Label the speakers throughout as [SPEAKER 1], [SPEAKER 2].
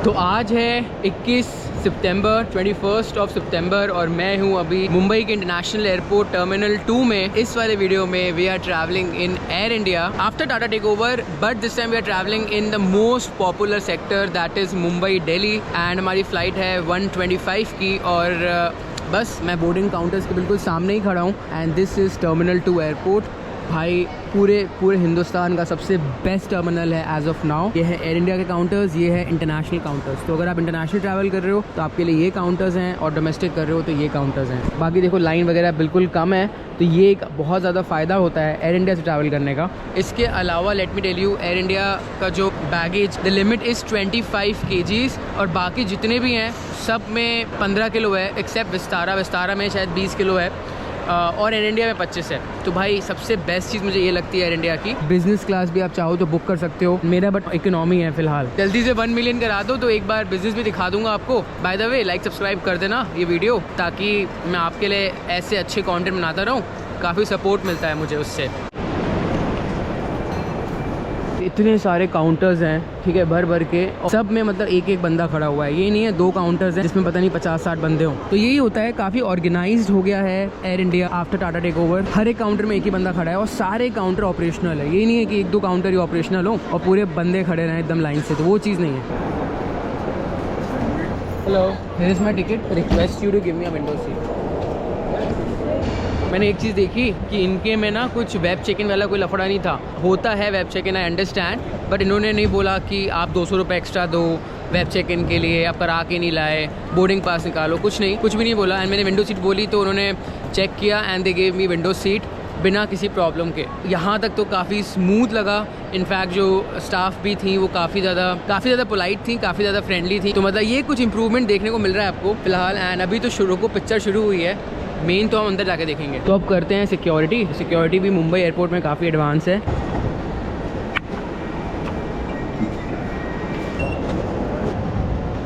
[SPEAKER 1] तो आज है 21 सितंबर 21 सितंबर और मैं हूँ अभी मुंबई के इंटरनेशनल एयरपोर्ट टर्मिनल 2 में। इस वाले वीडियो में we are travelling in Air India after Tata take over, but this time we are travelling in the most popular sector that is Mumbai Delhi. And हमारी फ़्लाइट है 125 की और बस मैं बोर्डिंग काउंटर्स के बिल्कुल सामने ही खड़ा हूँ। And this is terminal 2 airport. भाई पूरे हिंदुस्तान का सबसे बेस्ट टर्मिनल है एज ऑफ नाउ। ये है एयर इंडिया के काउंटर्स, ये है इंटरनेशनल काउंटर्स। तो अगर आप इंटरनेशनल ट्रैवल कर रहे हो तो आपके लिए ये काउंटर्स हैं, और डोमेस्टिक कर रहे हो तो ये काउंटर्स हैं। बाकी देखो लाइन वगैरह बिल्कुल कम है, तो ये एक बहुत ज़्यादा फ़ायदा होता है एयर इंडिया से ट्रैवल करने का। इसके अलावा let me tell you, Air India का जो baggage the limit is 25 kgs और बाकी जितने भी हैं सब में 15 किलो है, एक्सेप्ट विस्तारा में शायद 20 किलो है और एयर इंडिया में 25 है। तो भाई सबसे बेस्ट चीज़ मुझे ये लगती है एयर इंडिया की। बिज़नेस क्लास भी आप चाहो तो बुक कर सकते हो, मेरा बट इकोनॉमी है फ़िलहाल। जल्दी से 1 मिलियन करा दो तो एक बार बिज़नेस भी दिखा दूंगा आपको। By the way like subscribe कर देना ये वीडियो, ताकि मैं आपके लिए ऐसे अच्छे कंटेंट बनाता रहूँ। काफ़ी सपोर्ट मिलता है मुझे उससे। इतने सारे काउंटर्स हैं, ठीक है, भर के, और सब में मतलब एक एक बंदा खड़ा हुआ है। ये नहीं है 2 काउंटर्स हैं जिसमें पता नहीं 50-60 बंदे हों। तो यही होता है, काफ़ी ऑर्गेनाइज्ड हो गया है Air India after Tata take over. हर एक काउंटर में एक ही बंदा खड़ा है और सारे काउंटर ऑपरेशनल है। ये नहीं है कि 1-2 काउंटर ही ऑपरेशनल हो और पूरे बंदे खड़े रहें एकदम लाइन से, तो वो चीज़ नहीं है। Hello, here is my ticket, request you to give me a window seat. मैंने एक चीज़ देखी कि इनके में ना कुछ वेब चेक इन वाला कोई लफड़ा नहीं था। होता है web check in, I understand, but इन्होंने नहीं बोला कि आप 200 रुपये एक्स्ट्रा दो वेब चेक इन के लिए, आप करा के नहीं लाए, बोर्डिंग पास निकालो, कुछ भी नहीं बोला। एंड मैंने विंडो सीट बोली तो उन्होंने चेक किया and they gave me window seat बिना किसी प्रॉब्लम के। यहाँ तक तो काफ़ी स्मूथ लगा। इनफैक्ट जो स्टाफ भी थी वो काफ़ी ज़्यादा पोलाइट थी, काफ़ी ज़्यादा फ्रेंडली थी। तो मतलब ये कुछ इंप्रूवमेंट देखने को मिल रहा है आपको फ़िलहाल। एंड अभी तो पिक्चर शुरू हुई है, मेन तो हम अंदर जाके देखेंगे। तो अब करते हैं सिक्योरिटी भी मुंबई एयरपोर्ट में काफ़ी एडवांस है।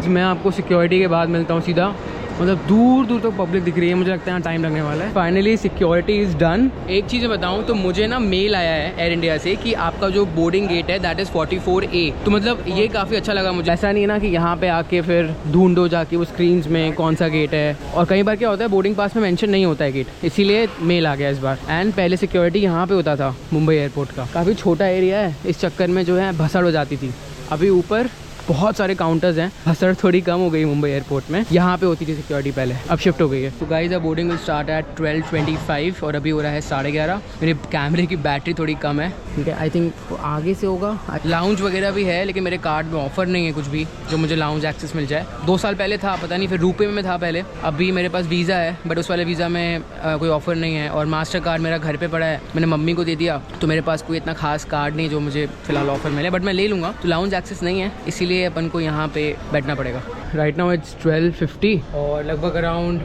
[SPEAKER 1] मैं आपको सिक्योरिटी के बाद मिलता हूँ सीधा। मतलब दूर तक पब्लिक दिख रही है, मुझे लगता है यहाँ टाइम लगने वाला है। Finally security is done. एक चीज़ बताऊँ तो मुझे ना मेल आया है एयर इंडिया से कि आपका जो बोर्डिंग गेट है दैट इज़ 44A। तो मतलब ये काफ़ी अच्छा लगा मुझे। ऐसा नहीं है ना कि यहाँ पे आके फिर ढूंढो जाके वो स्क्रीन्स में कौन सा गेट है, और कई बार क्या होता है बोर्डिंग पास में मेंशन नहीं होता है गेट, इसीलिए मेल आ गया इस बार। एंड पहले सिक्योरिटी यहाँ पे होता था मुंबई एयरपोर्ट का। काफ़ी छोटा एरिया है, इस चक्कर में जो है भसड़ हो जाती थी। अभी ऊपर बहुत सारे काउंटर्स हैं, भसड़ थोड़ी कम हो गई मुंबई एयरपोर्ट में। यहाँ पे होती थी सिक्योरिटी पहले, अब शिफ्ट हो गई है। तो guys boarding will start at 12:25 और अभी हो रहा है 11:30। मेरे कैमरे की बैटरी थोड़ी कम है, ठीक है। आई थिंक आगे से होगा। लाउंज वगैरह भी है, लेकिन मेरे कार्ड में ऑफर नहीं है कुछ भी जो मुझे लाउंज एक्सेस मिल जाए। 2 साल पहले था, पता नहीं, फिर रुपए में था पहले। अभी मेरे पास वीज़ा है, बट उस वाले वीज़ा में कोई ऑफर नहीं है। और मास्टर कार्ड मेरा घर पर पड़ा है, मैंने मम्मी को दे दिया, तो मेरे पास कोई इतना खास कार्ड नहीं जो मुझे फिलहाल ऑफर मिले, बट मैं ले लूँगा। तो लाउंज एक्सेस नहीं है, इसीलिए अपन को यहाँ पे बैठना पड़ेगा। राइट नाउ इट्स 12:50 और लगभग अराउंड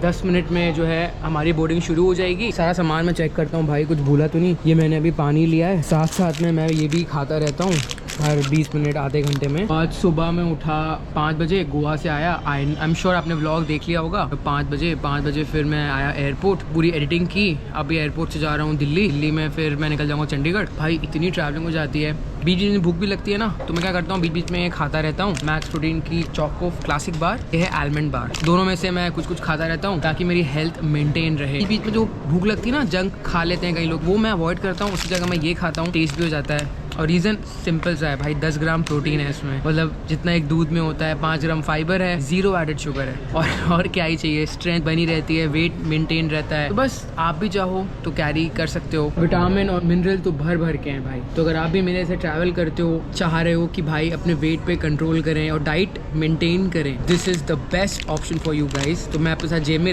[SPEAKER 1] 10 मिनट में जो है हमारी बोर्डिंग शुरू हो जाएगी। सारा सामान मैं चेक करता हूँ भाई, कुछ भूला तो नहीं। ये मैंने अभी पानी लिया है, साथ में मैं ये भी खाता रहता हूँ हर 20 मिनट आधे घंटे में। आज सुबह मैं उठा 5 बजे, गोवा से आया। आई एम श्योर आपने व्लॉग देख लिया होगा। 5 बजे फिर मैं आया एयरपोर्ट, पूरी एडिटिंग की। अभी एयरपोर्ट से जा रहा हूँ दिल्ली में, फिर मैं निकल जाऊँगा चंडीगढ़। भाई इतनी ट्रैवलिंग हो जाती है, बीच में भूख भी लगती है ना, तो मैं क्या करता हूँ बीच में खाता रहता हूँ। मैक्स प्रोटीन की चोको क्लासिक बार, ये है आलमंड बार, दोनों में से मैं कुछ खाता रहता हूँ ताकि मेरी हेल्थ मेंटेन रहे। बीच में जो भूख लगती है ना, जंक खा लेते हैं कई लोग, वो मैं अवॉइड करता हूँ। उसी जगह मैं ये खाता हूँ, टेस्ट भी हो जाता है। और रीज़न सिंपल सा है भाई, 10 ग्राम प्रोटीन है इसमें, मतलब जितना एक दूध में होता है। 5 ग्राम फाइबर है, 0 एडेड शुगर है, और क्या ही चाहिए। स्ट्रेंथ बनी रहती है, वेट मेंटेन रहता है। तो बस आप भी चाहो तो कैरी कर सकते हो। विटामिन और मिनरल तो भर के हैं भाई। तो अगर आप भी मेरे से ट्रैवल करते हो, चाह रहे हो कि भाई अपने वेट पे कंट्रोल करें और डाइट मेंटेन करें, this is the best option for you guys. तो मैं आपके साथ जेब में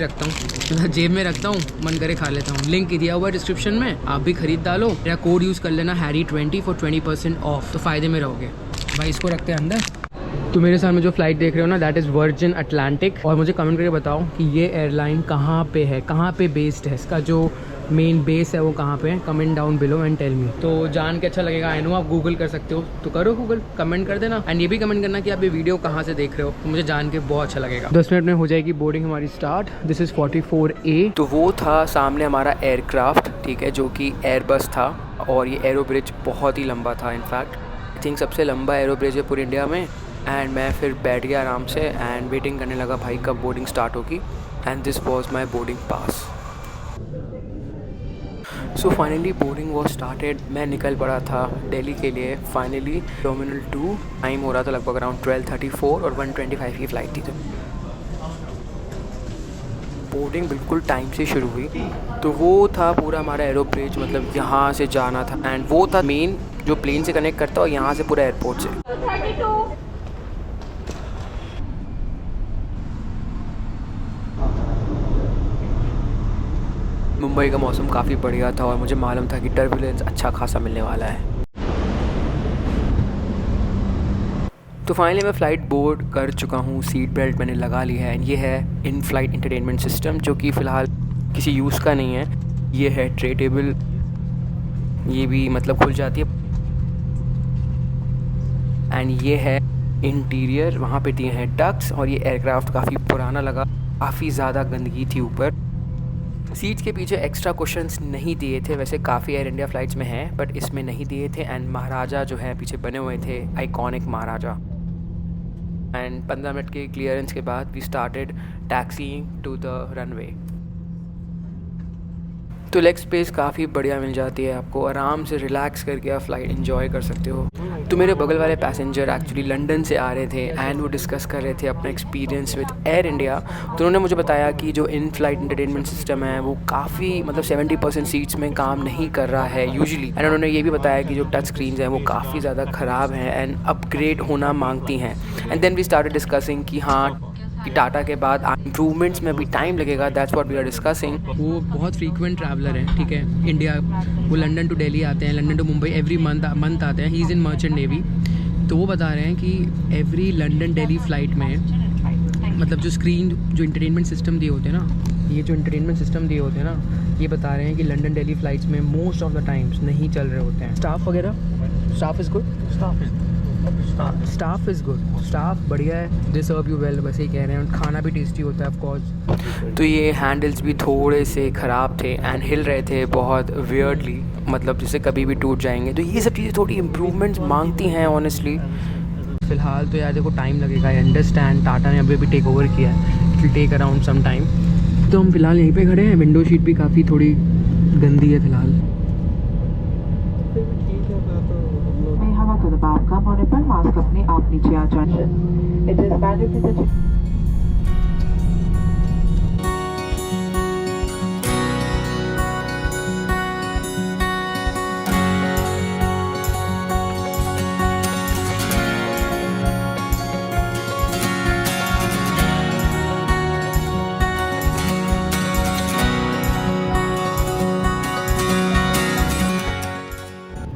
[SPEAKER 1] रखता हूँ, मन करे खा लेता हूँ। लिंक दिया हुआ है डिस्क्रिप्शन में, आप भी खरीद डालो। मेरा कोड यूज़ कर लेना HARRY20 फॉर 20% ऑफ, तो फ़ायदे में रहोगे भाई। इसको रखते हैं अंदर। तो मेरे सामने जो फ्लाइट देख रहे हो ना, दैट इज़ वर्जिन अटलांटिक। और मुझे कमेंट करके बताओ कि ये एयरलाइन कहाँ पे है, कहाँ पे बेस्ड है, इसका जो मेन बेस है वो कहाँ पे है। Comment down below and tell me. तो जान के अच्छा लगेगा। आई नो आप गूगल कर सकते हो, तो करो गूगल, कमेंट कर देना। एंड ये भी कमेंट करना कि आप ये वीडियो कहाँ से देख रहे हो, तो मुझे जान के बहुत अच्छा लगेगा। 10 मिनट में हो जाएगी बोर्डिंग हमारी स्टार्ट। This is 44A। तो वो था सामने हमारा एयरक्राफ्ट, ठीक है, जो कि एयरबस था। और ये एरो ब्रिज बहुत ही लंबा था, इनफैक्ट आई थिंक सबसे लंबा एरो ब्रिज है पूरे इंडिया में। एंड मैं फिर बैठ गया आराम से एंड वेटिंग करने लगा भाई कब बोर्डिंग स्टार्ट होगी। And this was my boarding pass. So finally boarding was started. मैं निकल पड़ा था दिल्ली के लिए फाइनली। टर्मिनल 2 टाइम हो रहा था लगभग अराउंड 12:34 और 1:25 की फ़्लाइट थी। तो बोर्डिंग बिल्कुल टाइम से शुरू हुई। तो वो था पूरा हमारा एरो ब्रिज, मतलब यहाँ से जाना था एंड वो था मेन जो प्लेन से कनेक्ट करता और यहाँ से पूरा एयरपोर्ट से। मुंबई का मौसम काफ़ी बढ़िया था और मुझे मालूम था कि टर्बुलेंस अच्छा खासा मिलने वाला है। तो फाइनली मैं फ़्लाइट बोर्ड कर चुका हूँ, सीट बेल्ट मैंने लगा ली है एंड ये है इन फ्लाइट इंटरटेनमेंट सिस्टम जो कि फ़िलहाल किसी यूज़ का नहीं है। ये है ट्रे टेबल, ये भी मतलब खुल जाती है। एंड ये है इंटीरियर, वहाँ पे दिए हैं डक्स और ये एयरक्राफ्ट काफ़ी पुराना लगा, काफ़ी ज़्यादा गंदगी थी ऊपर। सीट्स के पीछे एक्स्ट्रा कुशन्स नहीं दिए थे, वैसे काफ़ी एयर इंडिया फ़्लाइट्स में हैं बट इसमें नहीं दिए थे। एंड महाराजा जो है पीछे बने हुए थे, आइकॉनिक महाराजा। एंड 15 मिनट के क्लियरेंस के बाद we started taxiing to the runway. तो लेग स्पेस काफ़ी बढ़िया मिल जाती है आपको, आराम से रिलैक्स करके आप फ़्लाइट एंजॉय कर सकते हो। तो मेरे बगल वाले पैसेंजर एक्चुअली लंदन से आ रहे थे एंड वो डिस्कस कर रहे थे अपना एक्सपीरियंस विद एयर इंडिया। तो उन्होंने मुझे बताया कि जो इन फ्लाइट एंटरटेनमेंट सिस्टम है वो काफ़ी मतलब 70% सीट्स में काम नहीं कर रहा है यूजुअली। एंड उन्होंने ये भी बताया कि जो टच स्क्रीन्स हैं वो काफ़ी ज़्यादा ख़राब हैं एंड अपग्रेड होना मांगती हैं। And then we started discussing कि हाँ कि टाटा के बाद इम्प्रूवमेंट्स में भी टाइम लगेगा। That's what we are discussing. वो बहुत फ्रीक्वेंट ट्रैवलर हैं, ठीक है, इंडिया, वो लंदन टू दिल्ली आते हैं, London to Mumbai every month आते हैं। He is in merchant navy. तो वो बता रहे हैं कि एवरी लंदन दिल्ली फ़्लाइट में मतलब जो स्क्रीन जो इंटरटेनमेंट सिस्टम दिए होते हैं ना, ये जो इंटरटेनमेंट सिस्टम दिए होते हैं ना, ये बता रहे हैं कि लंदन दिल्ली फ़्लाइट्स में मोस्ट ऑफ द टाइम्स नहीं चल रहे होते हैं। स्टाफ वगैरह, staff is good, staff is good, staff बढ़िया है, दे सर्व यू वेल, वैसे ही कह रहे हैं। खाना भी टेस्टी होता है ऑफ कोर्स। तो ये हैंडल्स भी थोड़े से ख़राब थे एंड हिल रहे थे बहुत वियर्डली, मतलब जैसे कभी भी टूट जाएंगे। तो ये सब चीज़ें थोड़ी इम्प्रूवमेंट्स मांगती हैं ऑनेस्टली। फ़िलहाल तो यार देखो टाइम लगेगा, आई अंडरस्टैंड, टाटा ने अभी भी टेक ओवर किया है, it will take around some time. तो हम फ़िलहाल यहीं पे खड़े हैं, विंडो शीट भी काफ़ी थोड़ी गंदी है फ़िलहाल।
[SPEAKER 2] तो दबाव कम होने पर मास्क अपने आप नीचे आ जाए। It is mandatory that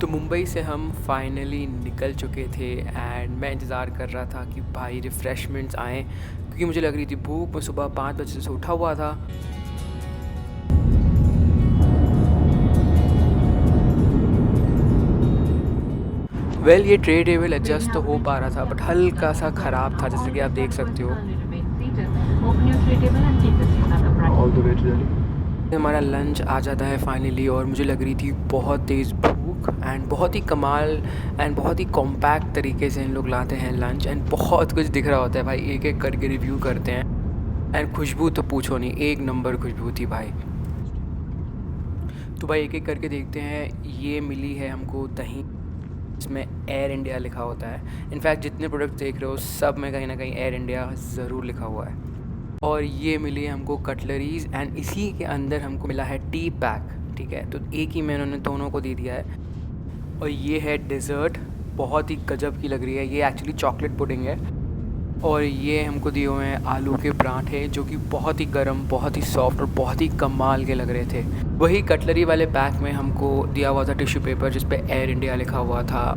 [SPEAKER 1] Mumbai से हम फाइनली निकल चुके थे एंड मैं इंतज़ार कर रहा था कि भाई रिफ़्रेशमेंट्स आएँ, क्योंकि मुझे लग रही थी भूख। मैं सुबह 5 बजे से उठा हुआ था। वेल ये ट्रे टेबल एडजस्ट तो हो पा रहा था बट हल्का सा ख़राब था, जैसे कि आप देख सकते हो। हमारा लंच आ जाता है फाइनली और मुझे लग रही थी बहुत तेज़ भूख एंड बहुत ही कमाल एंड बहुत ही कॉम्पैक्ट तरीके से इन लोग लाते हैं लंच एंड बहुत कुछ दिख रहा होता है भाई, एक एक करके रिव्यू करते हैं। एंड खुशबू तो पूछो नहीं, एक नंबर खुशबू थी भाई। तो भाई एक एक करके देखते हैं। ये मिली है हमको दही, इसमें एयर इंडिया लिखा होता है। इनफैक्ट जितने प्रोडक्ट देख रहे हो सब में कहीं ना कहीं एयर इंडिया ज़रूर लिखा हुआ है। और ये मिली है हमको कटलरीज़ एंड इसी के अंदर हमको मिला है टी पैक, ठीक है, तो एक ही में उन्होंने दोनों को दे दिया है। और ये है डेज़र्ट, बहुत ही गजब की लग रही है, ये एक्चुअली चॉकलेट पुडिंग है। और ये हमको दिए हुए हैं आलू के पराठे जो कि बहुत ही गर्म, बहुत ही सॉफ्ट और बहुत ही कमाल के लग रहे थे। वही कटलरी वाले पैक में हमको दिया हुआ था टिश्यू पेपर जिस पे एयर इंडिया लिखा हुआ था,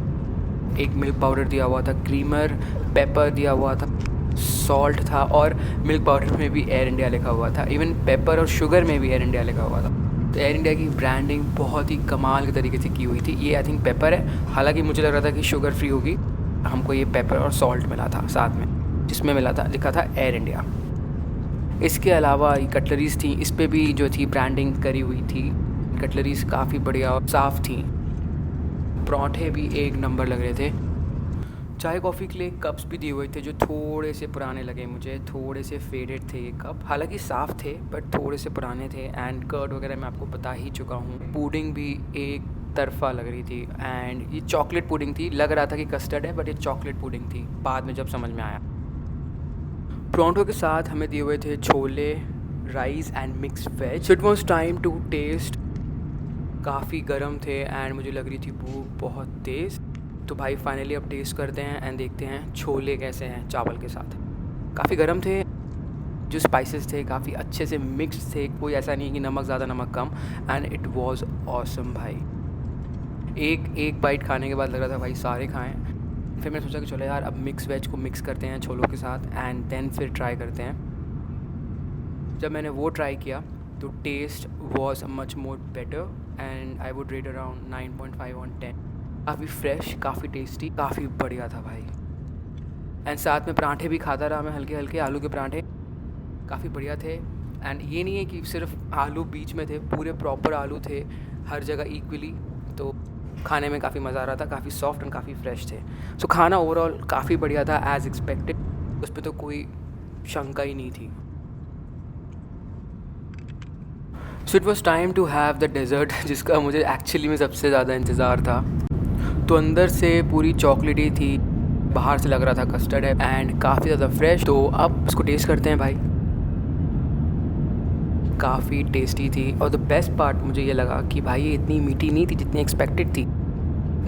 [SPEAKER 1] एक मिल्क पाउडर दिया हुआ था, क्रीमर, पेपर दिया हुआ था, सॉल्ट था और मिल्क पाउडर में भी एयर इंडिया लिखा हुआ था। इवन पेपर और शुगर में भी एयर इंडिया लिखा हुआ था। तो एयर इंडिया की ब्रांडिंग बहुत ही कमाल के तरीके से की हुई थी। ये आई थिंक पेपर है, हालांकि मुझे लग रहा था कि शुगर फ्री होगी। हमको ये पेपर और सॉल्ट मिला था साथ में, जिसमें मिला था, लिखा था एयर इंडिया। इसके अलावा ये कटलरीज़ थी, इस पर भी जो थी ब्रांडिंग करी हुई थी। कटलरीज़ काफ़ी बढ़िया और साफ़ थी। पराठे भी एक नंबर लग रहे थे। चाय कॉफ़ी के लिए कप्स भी दिए हुए थे जो थोड़े से पुराने लगे मुझे, थोड़े से फेडेड थे ये कप, हालांकि साफ़ थे बट थोड़े से पुराने थे। एंड कर्ड वगैरह मैं आपको बता ही चुका हूँ। पुडिंग भी एक तरफा लग रही थी एंड ये चॉकलेट पुडिंग थी, लग रहा था कि कस्टर्ड है बट ये चॉकलेट पुडिंग थी, बाद में जब समझ में आया। परांठों के साथ हमें दिए हुए थे छोले, rice and mix veg. It was time to taste. काफ़ी गर्म थे एंड मुझे लग रही थी भूख बहुत तेज़। तो भाई फाइनली अब टेस्ट करते हैं एंड देखते हैं छोले कैसे हैं चावल के साथ। काफ़ी गर्म थे, जो स्पाइसेस थे काफ़ी अच्छे से मिक्स थे, कोई ऐसा नहीं कि नमक ज़्यादा नमक कम। एंड इट वाज ऑसम भाई। एक बाइट खाने के बाद लग रहा था भाई सारे खाएं। फिर मैंने सोचा कि चलो यार अब मिक्स वेज को मिक्स करते हैं छोलों के साथ एंड देन फिर ट्राई करते हैं। जब मैंने वो ट्राई किया तो taste was much more better and I would rate around 9.5 on 10। काफ़ी फ्रेश, काफ़ी टेस्टी, काफ़ी बढ़िया था भाई। एंड साथ में पराठे भी खाता रहा मैं, हल्के हल्के आलू के पराठे काफ़ी बढ़िया थे। एंड ये नहीं है कि सिर्फ आलू बीच में थे, पूरे प्रॉपर आलू थे हर जगह इक्वली, तो खाने में काफ़ी मज़ा आ रहा था, काफ़ी सॉफ्ट एंड काफ़ी फ्रेश थे। सो खाना ओवरऑल काफ़ी बढ़िया था एज़ एक्सपेक्टेड, उस पर तो कोई शंका ही नहीं थी। So it was time to have the dessert, जिसका मुझे एक्चुअली में सबसे ज़्यादा इंतज़ार था। तो अंदर से पूरी चॉकलेटी थी, बाहर से लग रहा था कस्टर्ड है एंड काफ़ी ज़्यादा फ्रेश। तो अब इसको टेस्ट करते हैं भाई। काफ़ी टेस्टी थी और द बेस्ट पार्ट मुझे ये लगा कि भाई ये इतनी मीठी नहीं थी जितनी एक्सपेक्टेड थी।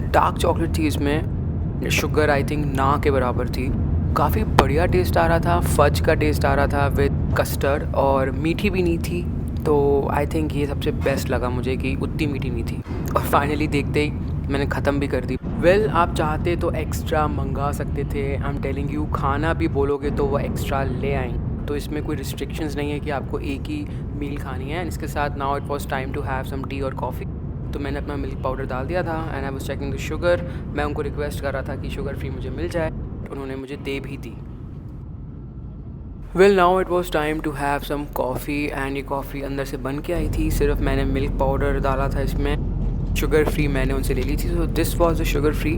[SPEAKER 1] डार्क चॉकलेट थी इसमें, शुगर आई थिंक ना के बराबर थी। काफ़ी बढ़िया टेस्ट आ रहा था, फज का टेस्ट आ रहा था विद कस्टर्ड, और मीठी भी नहीं थी। तो आई थिंक ये सबसे बेस्ट लगा मुझे कि उतनी मीठी नहीं थी। और फाइनली देखते ही मैंने ख़त्म भी कर दी। वेल आप चाहते तो एक्स्ट्रा मंगा सकते थे, आई एम टेलिंग यू। खाना भी बोलोगे तो वो एक्स्ट्रा ले आएंगे, तो इसमें कोई रिस्ट्रिक्शंस नहीं है कि आपको एक ही मील खानी है। इसके साथ now it was time to have some tea और कॉफ़ी। तो मैंने अपना मिल्क पाउडर डाल दिया था and I was checking the sugar. मैं उनको रिक्वेस्ट कर रहा था कि शुगर फ्री मुझे मिल जाए, उन्होंने मुझे दे भी दी। Well now it was time to have some coffee and ये कॉफ़ी अंदर से बन के आई थी, सिर्फ मैंने मिल्क पाउडर डाला था इसमें। शुगर फ्री मैंने उनसे ले ली थी, so this was the sugar free.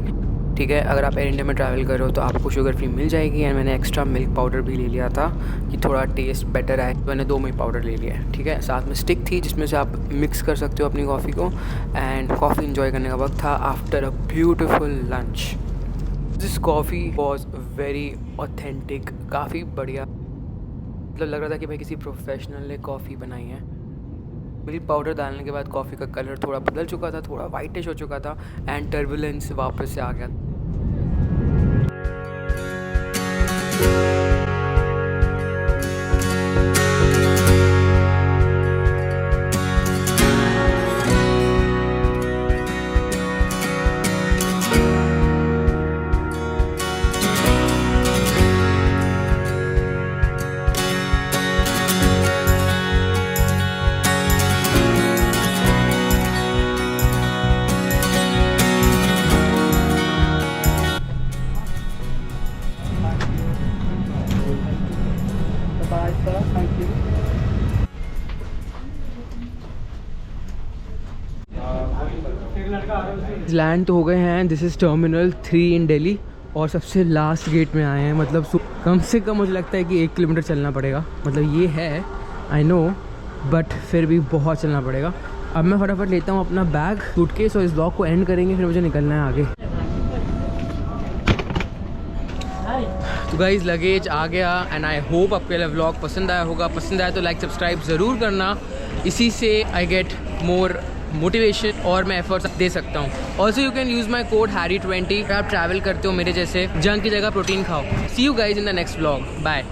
[SPEAKER 1] ठीक है, अगर आप एयर इंडिया में ट्रैवल कर रहे हो तो आपको शुगर फ्री मिल जाएगी। एंड मैंने एक्स्ट्रा मिल्क पाउडर भी ले लिया था कि थोड़ा टेस्ट बेटर आए, मैंने 2 मिल्क पाउडर ले लिया है। ठीक है, साथ में स्टिक थी जिसमें से आप मिक्स कर सकते हो अपनी कॉफ़ी को। एंड कॉफ़ी इन्जॉय करने का वक्त था after a beautiful lunch. This coffee was very authentic, काफ़ी बढ़िया। मतलब लग रहा था कि भाई किसी प्रोफेशनल ने कॉफ़ी बनाई है। मिल्क पाउडर डालने के बाद कॉफ़ी का कलर थोड़ा बदल चुका था, थोड़ा वाइटिश हो चुका था एंड टर्बुलेंस वापस से आ गया। लैंड तो हो गए हैं, दिस इज़ टर्मिनल 3 इन दिल्ली और सबसे लास्ट गेट में आए हैं। मतलब कम से कम मुझे लगता है कि 1 किलोमीटर चलना पड़ेगा। मतलब ये है आई नो, बट फिर भी बहुत चलना पड़ेगा। अब मैं फटाफट लेता हूँ अपना बैग, सूटकेस और इस ब्लॉग को एंड करेंगे, फिर मुझे निकलना है आगे। तो गाइज लगेज आ गया एंड आई होप आपके लिए व्लॉग पसंद आया होगा। पसंद आया तो लाइक सब्सक्राइब ज़रूर करना, इसी से आई गेट मोर मोटिवेशन और मैं एफर्ट्स दे सकता हूँ। Also you can use my code HARRY20 अगर आप ट्रैवल करते हो मेरे जैसे। जंक की जगह प्रोटीन खाओ। See you guys in the next vlog, bye.